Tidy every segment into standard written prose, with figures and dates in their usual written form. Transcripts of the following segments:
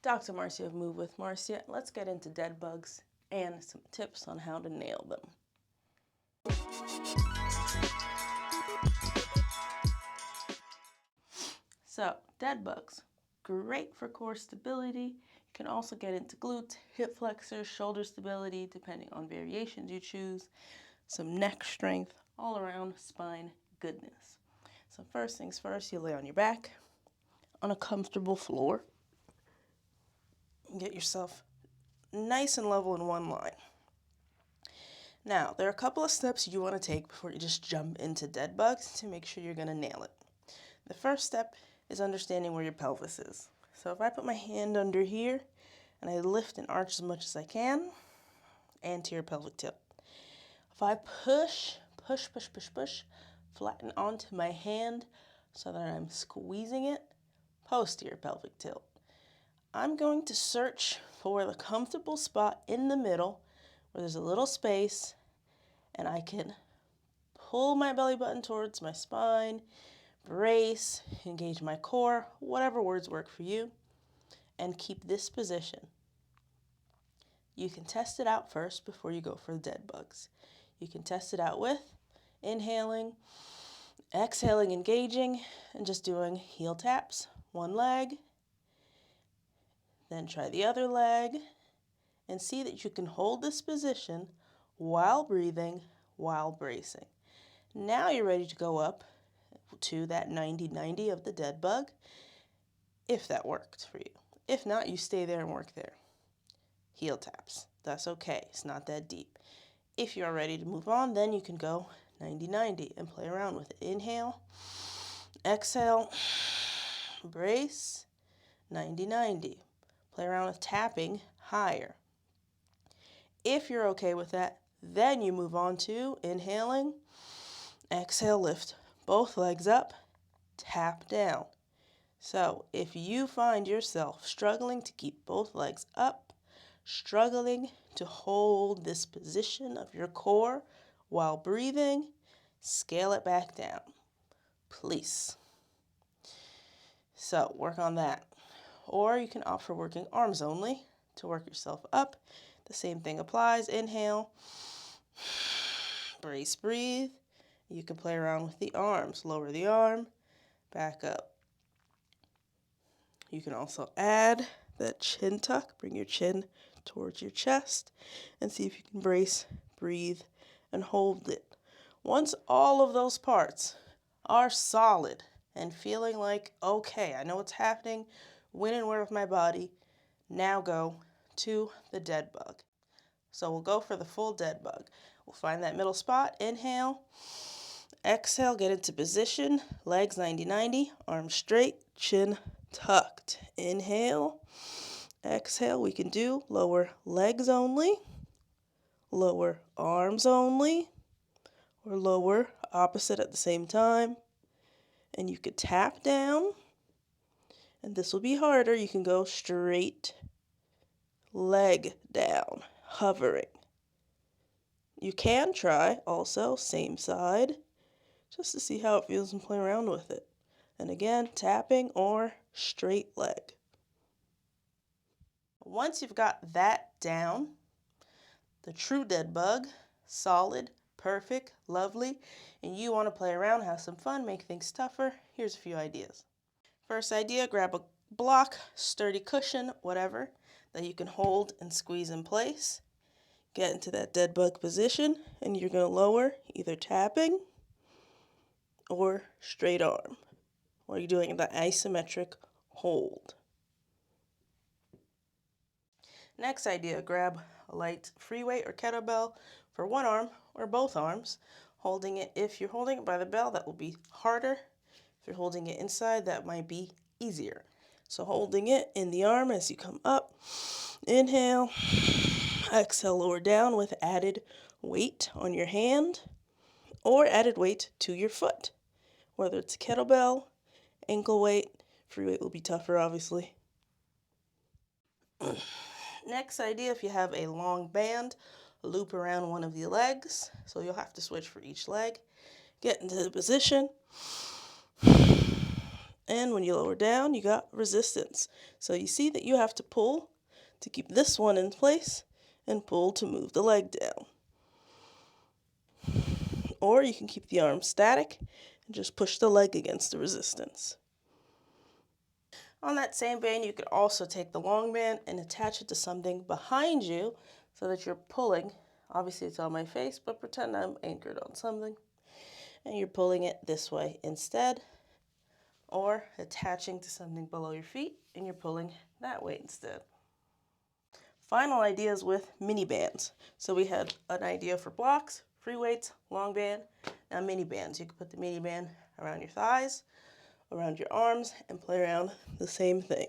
Dr. Marcia of Move with Marcia. Let's get into dead bugs and some tips on how to nail them. So, dead bugs, great for core stability. You can also get into glutes, hip flexors, shoulder stability, depending on variations you choose. Some neck strength, all around spine goodness. So first things first, you lay on your back on a comfortable floor. Get yourself nice and level in one line. Now, there are a couple of steps you want to take before you just jump into dead bugs to make sure you're going to nail it. The first step is understanding where your pelvis is. So if I put my hand under here and I lift and arch as much as I can, anterior pelvic tilt. If I push, flatten onto my hand so that I'm squeezing it, posterior pelvic tilt. I'm going to search for the comfortable spot in the middle where there's a little space and I can pull my belly button towards my spine, brace, engage my core, whatever words work for you, and keep this position. You can test it out first before you go for the dead bugs. You can test it out with inhaling, exhaling, engaging, and just doing heel taps, one leg, then try the other leg, and see that you can hold this position while breathing, while bracing. Now you're ready to go up to that 90-90 of the dead bug, if that worked for you. If not, you stay there and work there. Heel taps, that's okay, it's not that deep. If you're ready to move on, then you can go 90-90 and play around with it. Inhale, exhale, brace, 90-90. Play around with tapping higher. If you're okay with that, then you move on to inhaling, exhale, lift both legs up, tap down. So if you find yourself struggling to keep both legs up, struggling to hold this position of your core while breathing, scale it back down, please. So work on that. Or you can opt for working arms only to work yourself up. The same thing applies. Inhale, brace, breathe. You can play around with the arms. Lower the arm, back up. You can also add that chin tuck. Bring your chin towards your chest and see if you can brace, breathe, and hold it. Once all of those parts are solid and feeling like, okay, I know what's happening, when and where with my body, now go to the dead bug. So we'll go for the full dead bug. We'll find that middle spot, inhale, exhale, get into position, legs 90-90, arms straight, chin tucked. Inhale, exhale, we can do lower legs only, lower arms only, or lower opposite at the same time. And you could tap down, and this will be harder. You can go straight leg down, hovering. You can try also same side, just to see how it feels and play around with it. And again, tapping or straight leg. Once you've got that down, the true dead bug, solid, perfect, lovely, and you want to play around, have some fun, make things tougher, here's a few ideas. First idea, grab a block, sturdy cushion, whatever, that you can hold and squeeze in place. Get into that dead bug position, and you're going to lower, either tapping or straight arm, or you're doing the isometric hold. Next idea, grab a light free weight or kettlebell for one arm or both arms, holding it. If you're holding it by the bell, that will be harder. If you're holding it inside, that might be easier. So holding it in the arm as you come up, inhale, exhale, lower down with added weight on your hand or added weight to your foot. Whether it's a kettlebell, ankle weight, free weight will be tougher, obviously. Next idea, if you have a long band, loop around one of your legs, so you'll have to switch for each leg. Get into the position, And when you lower down, you got resistance. So you see that you have to pull to keep this one in place and pull to move the leg down. Or you can keep the arm static and just push the leg against the resistance. On that same band, you could also take the long band and attach it to something behind you so that you're pulling. Obviously it's on my face, but pretend I'm anchored on something. And you're pulling it this way instead. Or attaching to something below your feet and you're pulling that way instead. Final ideas with mini bands. So we had an idea for blocks, free weights, long band, now mini bands. You can put the mini band around your thighs, around your arms, and play around the same thing.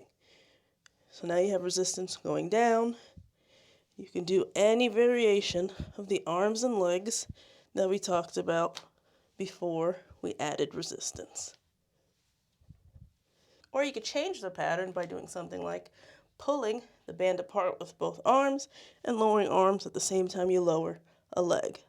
So now you have resistance going down. You can do any variation of the arms and legs that we talked about before we added resistance. Or you could change the pattern by doing something like pulling the band apart with both arms and lowering arms at the same time you lower a leg.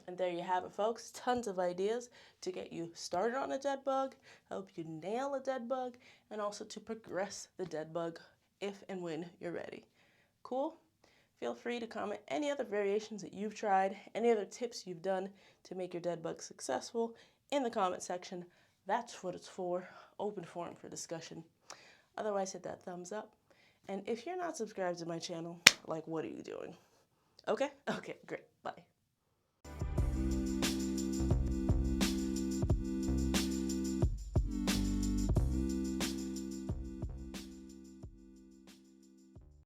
And there you have it, folks. Tons of ideas to get you started on a dead bug, help you nail a dead bug, and also to progress the dead bug if and when you're ready. Cool? Feel free to comment any other variations that you've tried, any other tips you've done to make your dead bug successful in the comment section. That's what it's for. Open forum for discussion. Otherwise, hit that thumbs up. And if you're not subscribed to my channel, like, what are you doing? Okay? Okay, great. Bye.